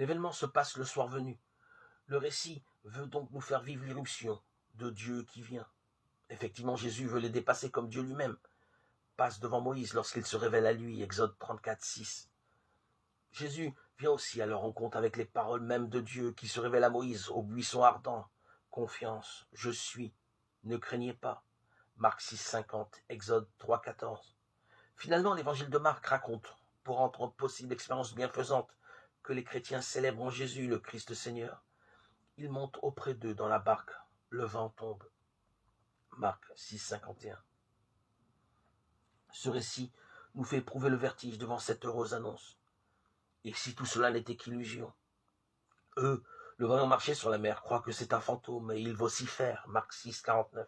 L'événement se passe le soir venu. Le récit veut donc nous faire vivre l'irruption de Dieu qui vient. Effectivement, Jésus veut les dépasser comme Dieu lui-même passe devant Moïse lorsqu'il se révèle à lui, Exode 34, 6. Jésus vient aussi à leur rencontre avec les paroles mêmes de Dieu qui se révèlent à Moïse au buisson ardent. Confiance, je suis, ne craignez pas. Marc 6, 50, Exode 3, 14. Finalement, l'évangile de Marc raconte, pour rendre possible l'expérience bienfaisante, que les chrétiens célèbrent en Jésus le Christ Seigneur. Il monte auprès d'eux dans la barque, le vent tombe. Marc 6, 51. Ce récit nous fait éprouver le vertige devant cette heureuse annonce. Et si tout cela n'était qu'illusion? Eux, le voyant marcher sur la mer, croient que c'est un fantôme et ils vocifèrent. Marc 6, 49.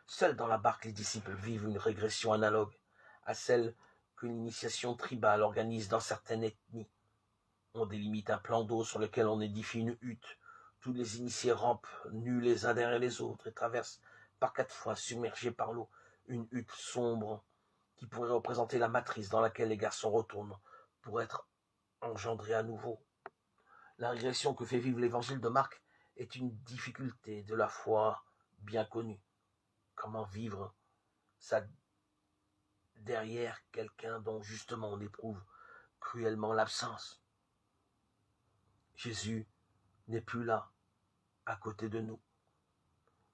Seuls dans la barque, les disciples vivent une régression analogue à celle que l'initiation tribale organise dans certaines ethnies. On délimite un plan d'eau sur lequel on édifie une hutte. Tous les initiés rampent, nus les uns derrière les autres, et traversent par 4 fois, submergés par l'eau, une hutte sombre qui pourrait représenter la matrice dans laquelle les garçons retournent pour être engendrés à nouveau. La régression que fait vivre l'évangile de Marc est une difficulté de la foi bien connue. Comment vivre ça derrière quelqu'un dont justement on éprouve cruellement l'absence? Jésus n'est plus là, à côté de nous.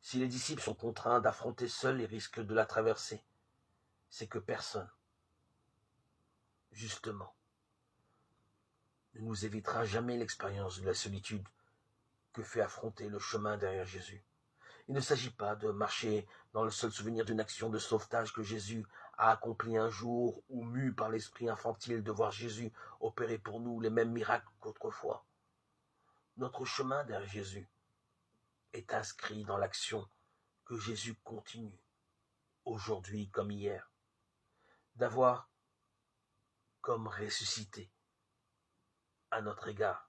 Si les disciples sont contraints d'affronter seuls les risques de la traversée, c'est que personne, justement, ne nous évitera jamais l'expérience de la solitude que fait affronter le chemin derrière Jésus. Il ne s'agit pas de marcher dans le seul souvenir d'une action de sauvetage que Jésus a accomplie un jour ou mu par l'esprit infantile de voir Jésus opérer pour nous les mêmes miracles qu'autrefois. Notre chemin derrière Jésus est inscrit dans l'action que Jésus continue, aujourd'hui comme hier, d'avoir comme ressuscité à notre égard